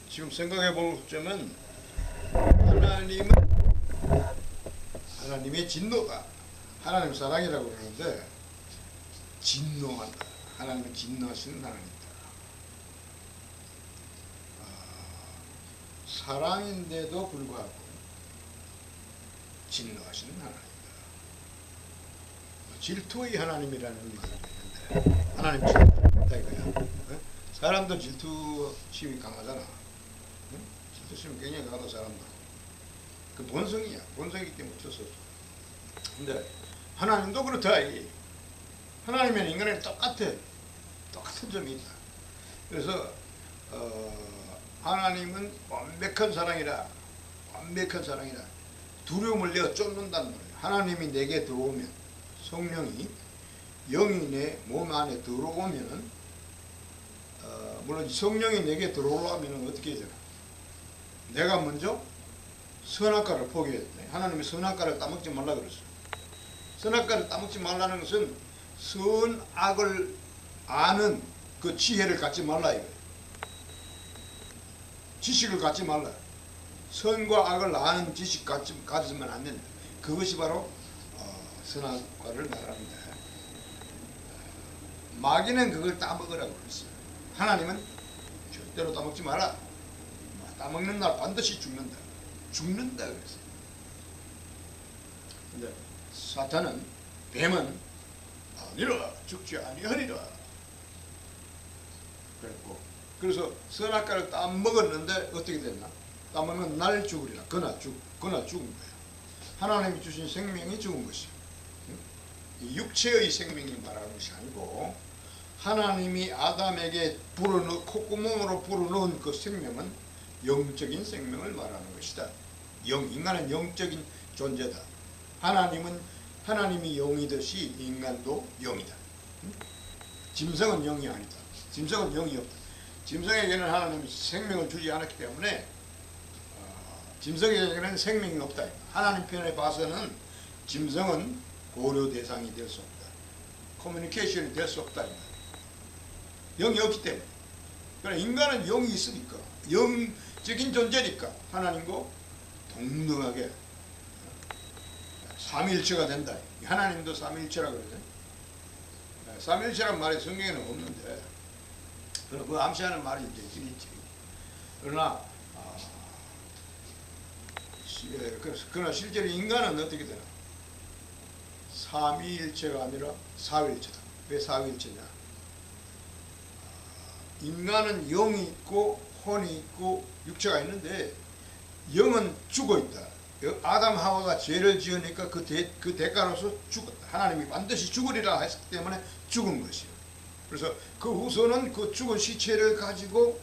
지금 생각해 볼 점은 하나님의 진노다. 하나님 사랑이라고 그러는데 진노한다. 하나님은 진노하시는 하나님이다. 사랑인데도 불구하고 진노하시는 하나님이다. 질투의 하나님이라는 의미가 있는데 하나님 질투다 이거야. 사람도 질투심이 강하잖아. 질투심이 굉장히 강하다 사람도. 그 본성이야. 본성이기 때문에 어쩔 수 없어. 근데 하나님도 그렇다. 하나님은 인간에게 똑같은 점이 있다. 그래서 하나님은 완벽한 사랑이라 두려움을 내어 쫓는다는 거예요. 하나님이 내게 들어오면 성령이 영이 내 몸 안에 들어오면 물론 성령이 내게 들어오려면 어떻게 해야 되나? 내가 먼저 선악과를 포기해야 돼. 하나님이 선악과를 따먹지 말라 그랬어요. 선악과를 따먹지 말라는 것은 선악을 아는 그 지혜를 갖지 말라 이거예요. 지식을 갖지 말라. 선과 악을 아는 지식 가지면 안 된다. 그것이 바로 선악과를 말합니다. 마귀는 그걸 따먹으라고 그랬어요. 하나님은 절대로 따먹지 마라. 따먹는 날 반드시 죽는다 그랬어요. 근데 사탄은, 뱀은 아니라 죽지 아니하리라 그랬고, 그래서 선악과를 따먹었는데 어떻게 됐나? 따먹는 날 죽으리라. 그나 죽은 거야. 하나님이 주신 생명이 죽은 것이야. 육체의 생명이 말하는 것이 아니고 하나님이 아담에게 콧구멍으로 불어넣은 그 생명은 영적인 생명을 말하는 것이다. 인간은 영적인 존재다. 하나님이 영이듯이 인간도 영이다. 짐승은 영이 아니다. 짐승은 영이 없다. 짐승에게는 하나님이 생명을 주지 않았기 때문에 짐승에게는 생명이 없다. 하나님 편에 봐서는 짐승은 고려 대상이 될 수 없다. 커뮤니케이션이 될 수 없다. 영이 없기 때문에. 그러나 인간은 영이 있으니까, 영적인 존재니까 하나님과 동등하게 삼위일체가 된다. 하나님도 삼위일체라고 그러죠. 삼위일체란 말이 성경에는 없는데 그 암시하는 말이 이제 있지. 그러나 그러나 실제로 인간은 어떻게 되나? 삼위일체가 아니라 사위일체다. 왜 사위일체냐? 인간은 영이 있고 혼이 있고 육체가 있는데 영은 죽어 있다. 아담 하와가 죄를 지으니까 그 대가로서 하나님이 반드시 죽으리라 했기 때문에 죽은 것이요. 그래서 그 후손은 그 죽은 시체를 가지고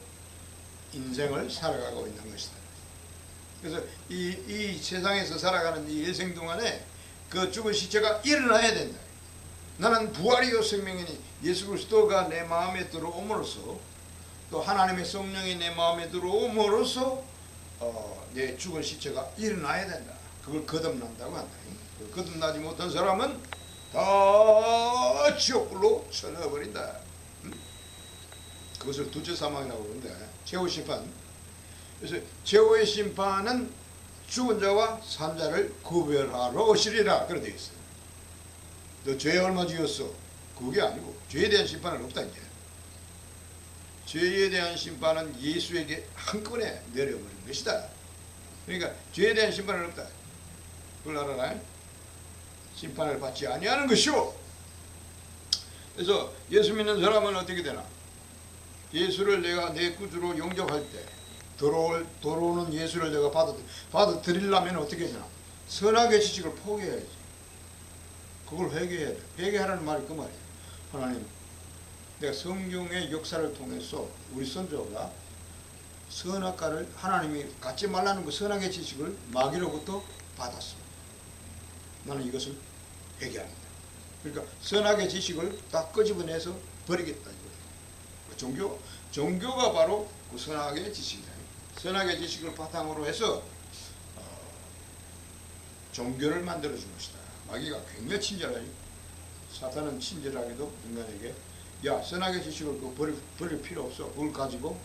인생을 살아가고 있는 것이다. 그래서 이 세상에서 살아가는 이 일생 동안에 그 죽은 시체가 일어나야 된다. 나는 부활이요 생명이니 예수 그리스도가 내 마음에 들어옴으로써 또 하나님의 성령이 내 마음에 들어옴으로써 내 죽은 시체가 일어나야 된다. 그걸 거듭난다고 한다. 거듭나지 못한 사람은 다 지옥불로 쳐넣어버린다. 그것을 두째 사망이라고 그러는데 최후 심판. 그래서 최후의 심판은 죽은 자와 산 자를 구별하러 오시리라 그렇게 되어 있어요. 너 죄 얼마 지었어? 그게 아니고 죄에 대한 심판은 없다 이제. 죄에 대한 심판은 예수에게 한꺼번에 내려버린 것이다. 그러니까 죄에 대한 심판은 없다. 그걸 알아라. 심판을 받지 아니하는 것이오. 그래서 예수 믿는 사람은 어떻게 되나? 예수를 내가 내 구주로 영접할 때 들어오는 예수를 내가 받아들이려면 어떻게 되나? 선악의 지식을 포기해야지. 그걸 회개해야 돼. 회개하라는 말이 그 말이야. 하나님, 내가 성경의 역사를 통해서 우리 선조가 선악과를 하나님이 갖지 말라는 그 선악의 지식을 마귀로부터 받았어. 나는 이것을 회개합니다. 그러니까 선악의 지식을 다 끄집어내서 버리겠다 이거예요. 종교가 바로 그 선악의 지식이다. 선악의 지식을 바탕으로 해서 종교를 만들어준 것이다. 마귀가 굉장히 친절하죠. 사탄은 친절하게도 인간에게 야, 선악의 지식을 버릴 필요 없어. 그걸 가지고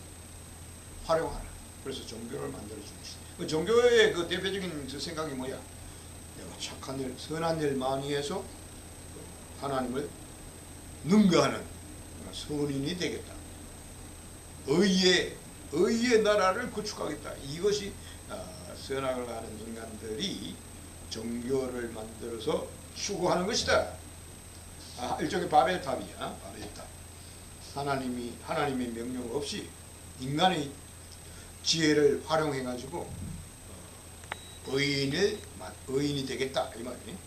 활용하라. 그래서 종교를 만들어주는 것이다. 그 종교의 그 대표적인 그 생각이 뭐야? 내가 착한 일, 선한 일 많이 해서 하나님을 능가하는 선인이 되겠다. 의의 나라를 구축하겠다. 이것이 선악을 하는 인간들이 종교를 만들어서 추구하는 것이다. 일종의 바벨탑이야. 바벨탑. 하나님의 명령 없이 인간의 지혜를 활용해 가지고 의인이 되겠다 이 말이니.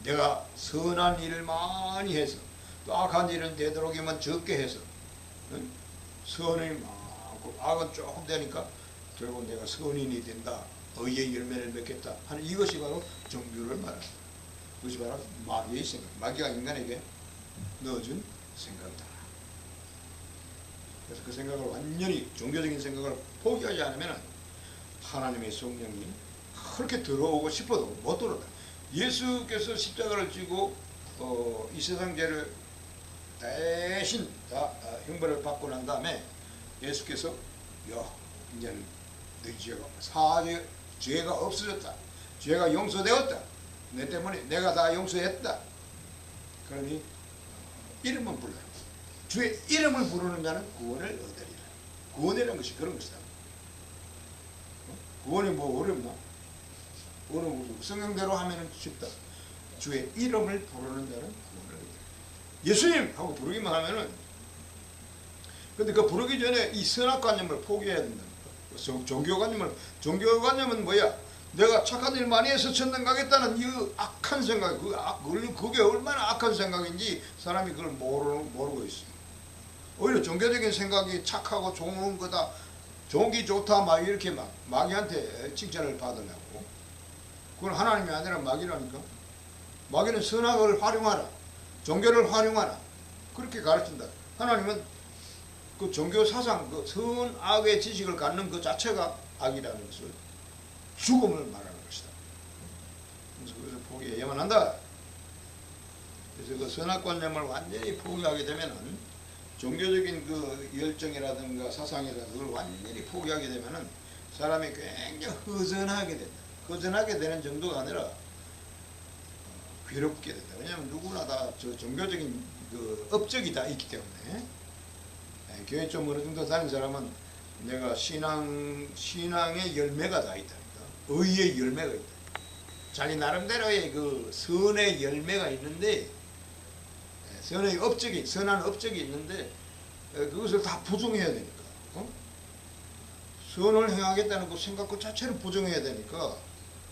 내가 선한 일을 많이 해서 또 악한 일은 되도록이면 적게 해서 선이 많고 악은 조금 되니까 결국 내가 선인이 된다. 의의 열매를 맺겠다 하는 이것이 바로 종교를 말하는, 그것이 바로 마귀의 생각, 마귀가 인간에게 넣어준 생각이다. 그래서 그 생각을 완전히 종교적인 생각을 포기하지 않으면 하나님의 성령이 그렇게 들어오고 싶어도 못 들어온다. 예수께서 십자가를 지고 이 세상 죄를 대신 다 형벌을 받고 난 다음에 예수께서 야, 이제는 너희 죄가 없어졌다. 죄가 용서되었다. 내 때문에 내가 다 용서했다. 그러니 이름은 불러라. 주의 이름을 부르는 자는 구원을 얻으리라. 구원이라는 것이 그런 것이다. 구원이 뭐 어렵나? 구원은 성경대로 하면 쉽다. 주의 이름을 부르는 자는 구원을 얻으리라. 예수님 하고 부르기만 하면은, 근데 그 부르기 전에 이 선악관념을 포기해야 된다. 종교관념은 뭐야? 내가 착한 일 많이 해서 천당 가겠다는 이 악한 생각, 그게 얼마나 악한 생각인지 사람이 그걸 모르고 있어. 오히려 종교적인 생각이 착하고 좋은 거다, 좋기 좋다, 막 이렇게 막 마귀한테 칭찬을 받으려고. 그건 하나님이 아니라 마귀라니까. 마귀는 선악을 활용하라, 종교를 활용하라, 그렇게 가르친다. 하나님은 그 종교 사상, 그 선악의 지식을 갖는 그 자체가 악이라는 것을, 죽음을 말하는 것이다. 그래서 포기해야만 한다. 그래서 그 선악관념을 완전히 포기하게 되면은, 종교적인 그 열정이라든가 사상이라든가 그걸 완전히 포기하게 되면은 사람이 굉장히 허전하게 된다. 허전하게 되는 정도가 아니라 괴롭게 된다. 왜냐하면 누구나 다 저 종교적인 그 업적이 다 있기 때문에. 교회 좀 어느 정도 다닌 사람은 내가 신앙의 열매가 다 있다니까. 의의 열매가 있다. 자기 나름대로의 그 선의 열매가 있는데, 선의 업적이, 선한 업적이 있는데 그것을 다 부정해야 되니까. 선을 행하겠다는 그 생각 그 자체를 부정해야 되니까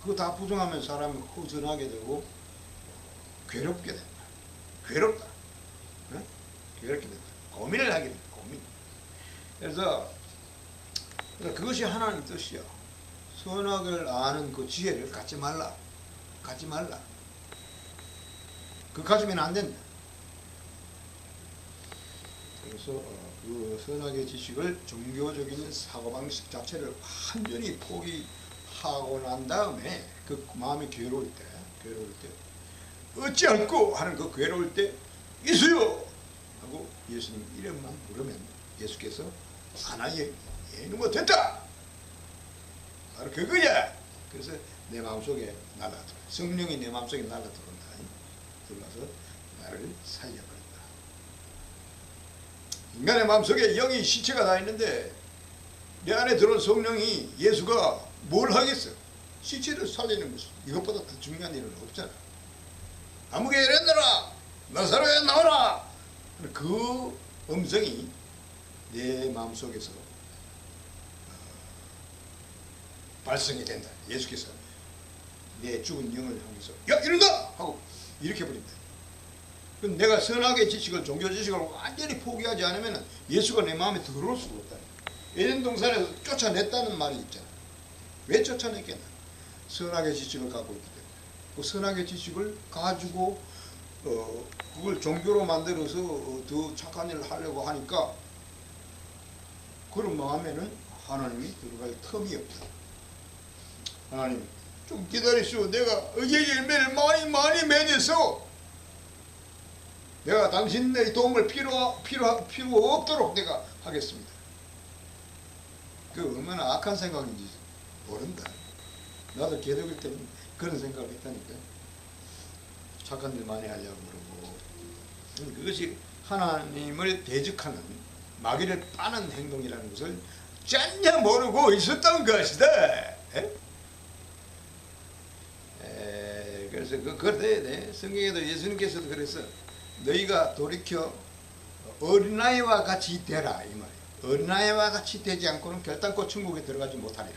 그거 다 부정하면 사람이 허전하게 되고 괴롭게 된다. 괴롭다. 괴롭게 된다. 고민을 하게 된다. 고민. 그래서 그것이 하나님 뜻이야. 선악을 아는 그 지혜를 갖지 말라. 갖지 말라. 그 가지면 안 된다. 그래서 그 선악의 지식을, 종교적인 사고방식 자체를 완전히 포기하고 난 다음에 그 마음이 괴로울 때 어찌할꼬 하는 그 괴로울 때 예수요 하고 예수님 이름만 부르면 예수께서 하나의 얘는 뭐 됐다. 바로 그거야. 그래서 내 마음속에 날아들어. 성령이 내 마음속에 날아들어온다. 들어가서 나를 살려버린다. 인간의 마음속에 영이 시체가 다 있는데 내 안에 들어온 성령이, 예수가 뭘 하겠어? 시체를 살리는 것이. 이것보다 더 중요한 일은 없잖아. 아무개 이랬느라 나사로에 나오라. 그 음성이 내 마음속에서 발성이 된다. 예수께서 내 죽은 영을 향해서 야 이런다 하고 이렇게 버린다. 그럼 내가 선악의 지식을, 종교 지식을 완전히 포기하지 않으면 예수가 내 마음에 들어올 수가 없다. 에덴 동산에서 쫓아냈다는 말이 있잖아. 왜 쫓아냈겠나? 선악의 지식을 갖고 있기 때문에. 그 선악의 지식을 가지고 그걸 종교로 만들어서 더 착한 일을 하려고 하니까 그런 마음에는 하나님이 들어갈 틈이 없다. 하나님 좀 기다리시오. 내가 의의 열매를 많이 맺어서 내가 당신의 도움을 필요 없도록 내가 하겠습니다. 그 얼마나 악한 생각인지 모른다. 나도 개독일 때는 그런 생각을 했다니까. 착한 일 많이 하려고 그러고. 그것이 하나님을 대적하는 마귀를 빠는 행동이라는 것을 전혀 모르고 있었던 것이다. 그래서 그래야 돼. 성경에도 예수님께서도 그래서 너희가 돌이켜 어린아이와 같이 되라 이 말이에요. 어린아이와 같이 되지 않고는 결단코 천국에 들어가지 못하리라.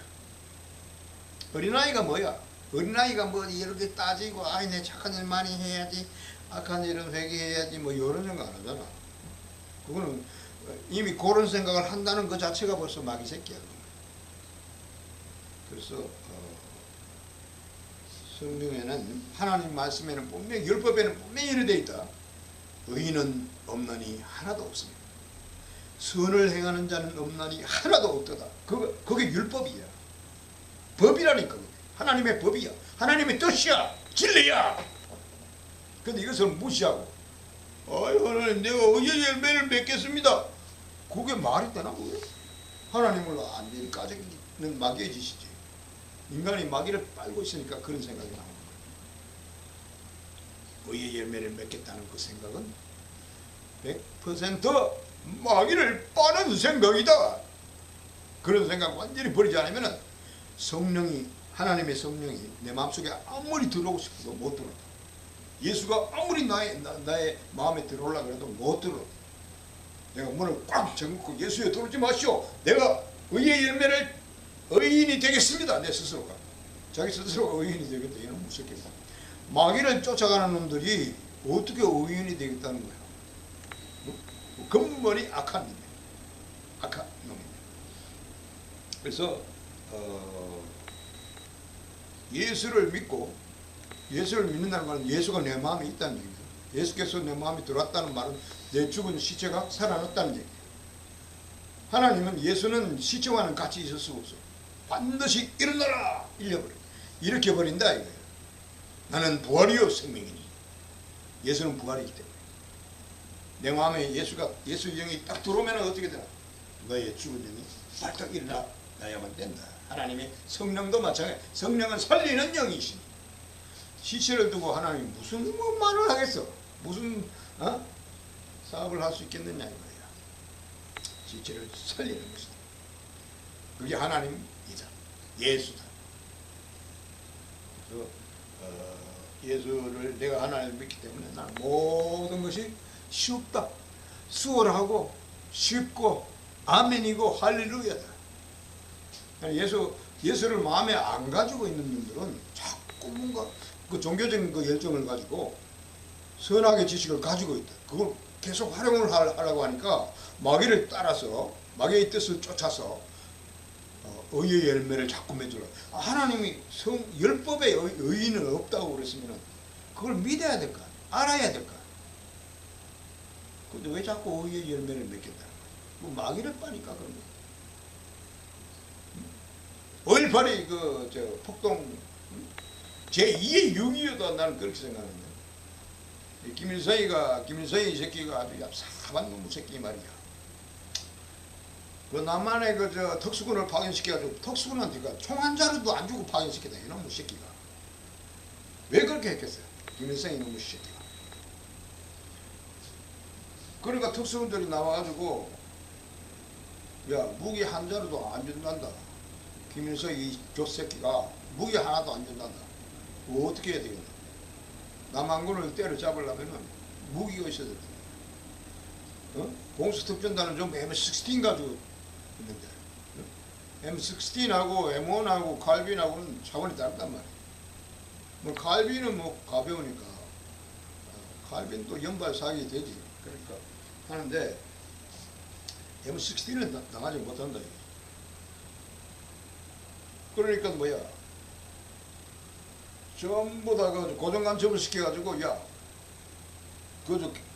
어린아이가 뭐야? 어린아이가 뭐 이렇게 따지고 아이 내 착한 일 많이 해야지, 악한 일은 회개해야지 뭐 이런 생각 안 하잖아. 그거는 이미 그런 생각을 한다는 그 자체가 벌써 마귀 새끼야. 그래서 성경에는 하나님 말씀에는 분명히 율법에는 분명히 이렇게 되어 있다. 의인은 없나니 하나도 없습니다. 선을 행하는 자는 없나니 하나도 없도다. 그게 율법이야. 법이라니까. 하나님의 법이야. 하나님의 뜻이야. 진리야. 근데 이것을 무시하고 하나님 내가 의의 열매를 맺겠습니다. 그게 말이 되나 그게? 하나님을 완전히 까지는 마귀의 짓이지. 인간이 마귀를 빨고 있으니까 그런 생각이 나오는 거예요. 의의 열매를 맺겠다는 그 생각은 100% 마귀를 빠는 생각이다. 그런 생각 완전히 버리지 않으면 성령이, 하나님의 성령이 내 마음속에 아무리 들어오고 싶어도 못 들어온다. 예수가 아무리 나의 마음에 들어오려고 해도 못 들어온다. 내가 문을 꽉 잠그고 예수여 들어오지 마시오. 내가 의의 열매를 의인이 되겠습니다. 내 스스로가. 자기 스스로가 의인이 되겠다. 이는 무섭겠다. 마귀를 쫓아가는 놈들이 어떻게 의인이 되겠다는 거야. 근본이 악한 놈이야. 악한 놈이야. 그래서 예수를 믿고, 예수를 믿는다는 말은 예수가 내 마음에 있다는 얘기입니다. 예수께서 내 마음에 들어왔다는 말은 내 죽은 시체가 살아났다는 얘기예요. 하나님은 예수는 시체와는 같이 있을 수 없어. 반드시 일어나라! 일으켜버린다 이거예요. 나는 부활이요 생명이니. 예수는 부활이기 때문에. 내 마음에 예수 영이 딱 들어오면 어떻게 되나? 너의 죽은 영이 발딱 일어나야만 된다. 하나님의 성령도 마찬가지. 성령은 살리는 영이시니. 시체를 두고 하나님이 무슨 말을 하겠어? 무슨 사업을 할 수 있겠느냐 이거야. 시체를 살리는 것이다. 그게 하나님이다. 예수다. 그래서 예수를 내가 하나님을 믿기 때문에 나는 모든 것이 쉽다. 수월하고 쉽고 아멘이고 할렐루야다. 예수를 마음에 안 가지고 있는 분들은 자꾸 뭔가 그 종교적인 그 열정을 가지고 선악의 지식을 가지고 있다. 그걸 계속 활용을 하려고 하니까 마귀를 따라서 마귀의 뜻을 쫓아서 의의 열매를 자꾸 맺으라. 하나님이 율법에 의인은 없다고 그랬으면 그걸 믿어야 될까? 알아야 될까? 근데 왜 자꾸 의의 열매를 맺겠다? 뭐 마귀를 빠니까 그런 거야. 5.18이 폭동 제2의 6.25도 나는 그렇게 생각하는데, 김일성이 새끼가 아주 얍삽한 놈 새끼 말이야. 그 남한의 특수군을 파견시켜가지고 특수군한테 총 한 자루도 안 주고 파견시켰다. 이놈의 새끼가. 왜 그렇게 했겠어요? 김일성이 이놈의 새끼가. 그러니까 특수군들이 나와가지고 야 무기 한 자루도 안 준단다. 김일성 이 족새끼가 무기 하나도 안 준단다. 그거 어떻게 해야 되겠나? 남한군을 때려잡으려면 무기가 있어야 된다. 공수특전단은 좀 M16 가지고 있는데 M16하고 M1하고 칼빈하고는 차원이 다르단 말이야. 뭐 칼빈은 뭐 가벼우니까 칼빈도 연발 사격이 되지. 그러니까 하는데 M16은 당하지 못한다. 그러니까 뭐야, 전부 다 고정간첩을 시켜가지고 야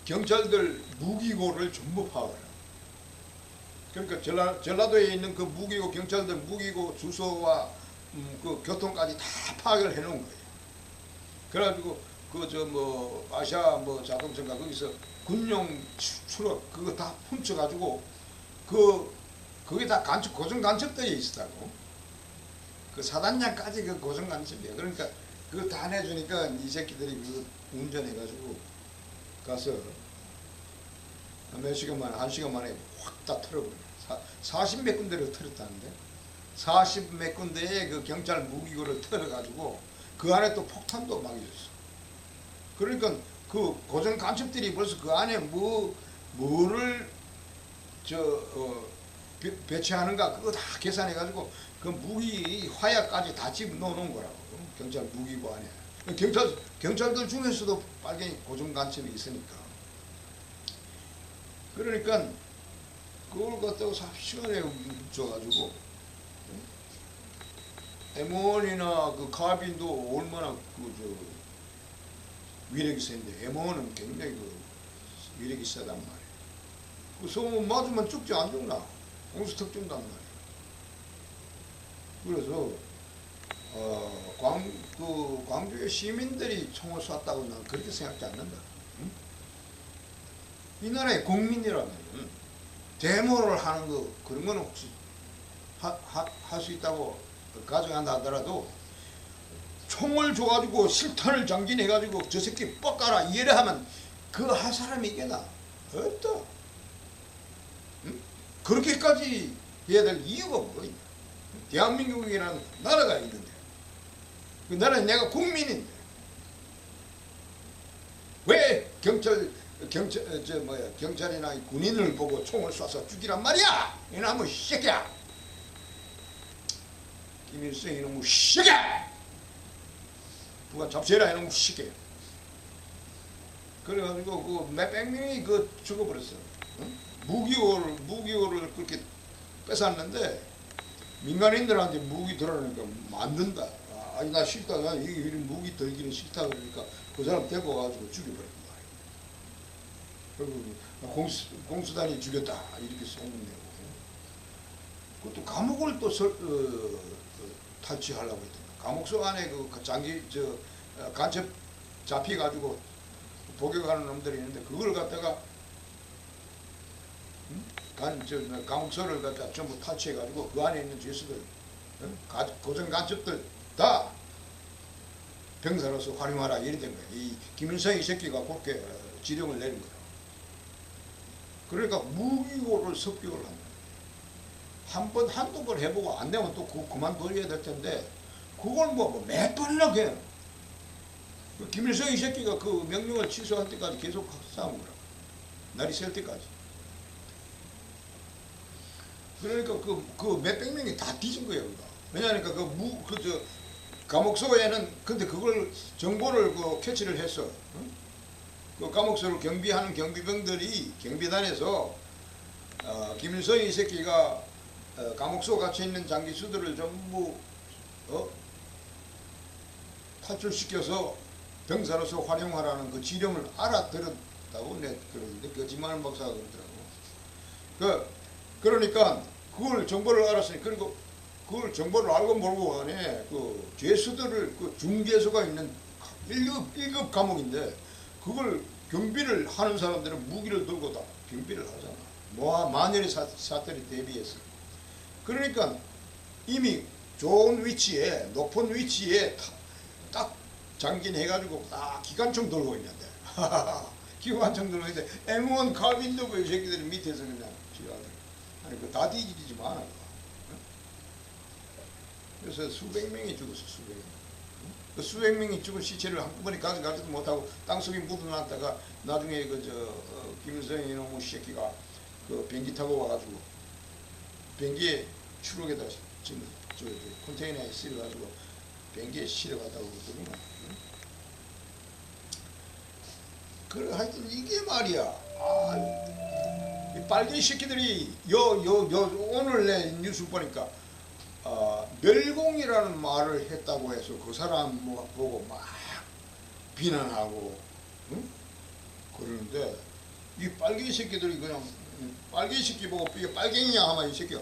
경찰들 무기고를 전부 파악을 해. 그러니까 전라도에 있는 그 무기고 경찰들 무기고 주소와 그 교통까지 다 파악을 해놓은 거예요. 그래가지고 그 저 뭐 아시아 뭐 자동차인가 거기서 군용 트럭 그거 다 훔쳐가지고 그게 다 고정 간첩되어 있었다고. 그 사단장까지 그 고정 간첩이야. 그러니까 그거 다 내주니까 이 새끼들이 그 운전해가지고 가서 몇 시간 만에 1시간 만에 확 다 털어버려. 40몇 군데를 털었다는데 40몇 군데에 그 경찰 무기고를 털어가지고 그 안에 또 폭탄도 막 있었어. 그러니까 그 고정 간첩들이 벌써 그 안에 뭐를 배치하는가 그거 다 계산해가지고 그 무기 화약까지 다 집어넣어 놓은 거라고. 경찰 무기고 안에. 경찰들 중에서도 빨갱이 고정 간첩이 있으니까. 그러니까 그걸 갖다가 30시간에 묻혀가지고 M1이나 그 카빈도 얼마나 위력이 센데 M1은 굉장히 그 위력이 세단 말이야. 그 소문 맞으면 죽지 안 죽나? 공수턱 준단 말이야. 그래서 광주의 시민들이 총을 쐈다고 난 그렇게 생각지 않는다. 응? 이 나라의 국민이라면 데모를 하는 거 그런 거는 혹시 할 수 있다고 가정한다 하더라도 총을 줘가지고 실탄을 장진해가지고 저 새끼 뻑가라 이래 하면 그거 할 사람이 있겠나? 없다. 응? 그렇게까지 해야 될 이유가 뭐가 있냐? 대한민국이라는 나라가 있는데 그 나라는 내가 국민인데 왜 경찰이나 군인을 보고 총을 쏴서 죽이란 말이야? 이놈의 새끼야! 김일성 이놈의 새끼야! 누가 잡채라 이놈의 새끼야! 그래가지고 그 몇백 명이 그 죽어버렸어. 응? 무기고를 그렇게 뺏었는데 민간인들한테 무기 들어오니까 만든다. 아니 나 싫다. 나 이런 무기 들기는 싫다. 그러니까 그 사람 데리고 와가지고 죽여버렸단 말이야. 그리고 공수단이 죽였다. 이렇게 소문내고. 그것도 감옥을 또 탈취하려고 했던 거야. 감옥소 안에 그 간첩 잡혀가지고 복역하는 놈들이 있는데 그걸 갖다가 감옥소를 갖다 전부 탈취해가지고 그 안에 있는 죄수들 고정 간첩들 다 병사로서 활용하라 이래 된 거야. 이 김일성 이 새끼가 그렇게 지령을 내린 거야. 그러니까 무기고를 습격을 한다. 한두 번 해보고 안 되면 또 그만둬야 될 텐데 그걸 몇 번이나 해. 김일성 이 새끼가 그 명령을 취소할 때까지 계속 싸운 거라. 날이 셀 때까지. 그러니까 그 몇백 명이 다 뒤진 거예요. 왜냐하니까 감옥소에는 근데 그걸 정보를 캐치를 했어. 응? 그 감옥소를 경비하는 경비병들이 경비단에서 김일성 이 새끼가 감옥소 갇혀 있는 장기수들을 전부 탈출시켜서 병사로서 활용하라는 그 지령을 알아들었다고 그러는데 거짓말 박사가 그러더라고. 그러니까 그걸 정보를 알았으니 그리고 그걸 정보를 알고 모르고 안에 그 죄수들을 그 중죄수가 있는 1급 감옥인데 그걸 경비를 하는 사람들은 무기를 들고 다 경비를 하잖아. 만일의 사태를 대비해서. 그러니까 이미 좋은 위치에 높은 위치에 딱 장진해가지고 딱 기관총 들고 있는데 기관총 들고 있는데 M1 칼빈도 그 새끼들이 밑에서 그냥 지랄을 아니 그 다 뒤지지 마라. 그래서 수백 명이 죽었어. 수백 명. 그 수백 명이 죽은 시체를 한꺼번에 가져가지도 못하고 땅속에 묻어놨다가 나중에 김일성 이놈의 새끼가 그 비행기 타고 와가지고 비행기에 추록에다 지금 컨테이너에 실어가지고 비행기에 실어갔다고 그러더니 그래 하여튼 이게 말이야. 이 빨갱이 새끼들이 오늘 내 뉴스 보니까 멸공이라는 말을 했다고 해서 그 사람 보고 막 비난하고 응? 그러는데 이 빨갱이 새끼들이 그냥 빨갱이 새끼 보고 이게 빨갱이냐 하면 이 새끼가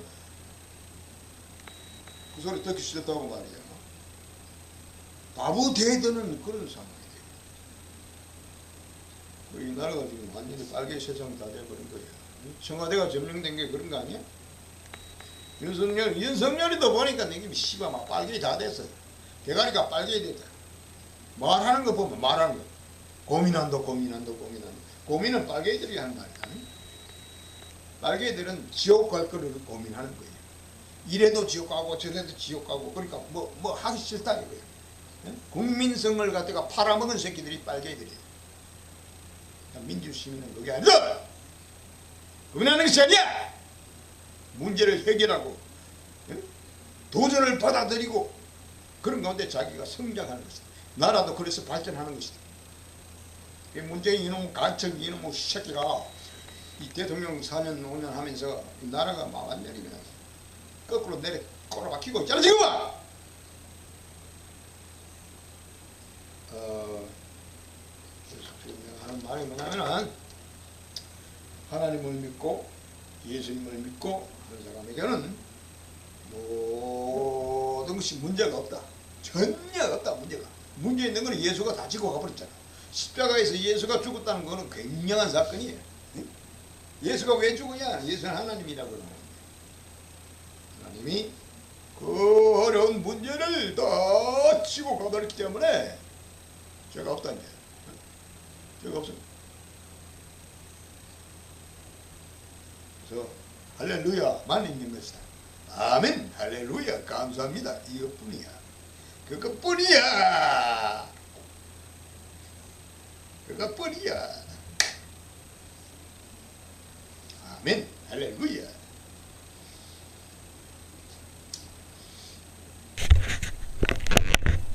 그 소리 듣기 싫다고 말이야. 바보 대드는 그런 상황이 돼. 우리나라가 지금 완전히 빨개 세상 다 돼버린 거야. 청와대가 점령된 게 그런 거 아니야? 윤석열이도 보니까 내게 씨발 막 빨개 다 됐어. 대가리가 빨개 됐다. 말하는 거 보면 말하는 거. 고민한다. 고민은 빨개들이 하는 말이다. 빨개들은 지옥 갈 거를 고민하는 거예요. 이래도 지옥 가고 저래도 지옥 가고 그러니까 뭐 하기 싫다 이거예요. 국민성을 갖다가 팔아먹은 새끼들이 빨개들이에요. 민주시민은 그게 아니다. 고민하는 것이 아니야. 문제를 해결하고 도전을 받아들이고 그런 가운데 자기가 성장하는 것이다. 나라도 그래서 발전하는 것이다. 문재인 이놈 간첩 이놈 새끼가 이 대통령 4년 5년 하면서 이 나라가 막 완전히 그냥 거꾸로 내려 꼬라박히고 있잖아 지금. 내가 하는 말이 뭐냐면은 하나님을 믿고 예수님을 믿고 하는 사람에게는 모든 것이 문제가 없다. 전혀 없다. 문제 있는 거는 예수가 다 지고 가버렸잖아. 십자가에서 예수가 죽었다는 거는 굉장한 사건이에요. 예수가 왜 죽으냐? 예수는 하나님이라고 그러는 거예요. 하나님이 그 어려운 문제를 다 지고 가버렸기 때문에 죄가 없다는 거예요. 죄가 없습니다. 그래서 할렐루야만 있는 것이다. 아멘. 할렐루야. 감사합니다. 이것뿐이야. 그것뿐이야. 아멘. 할렐루야.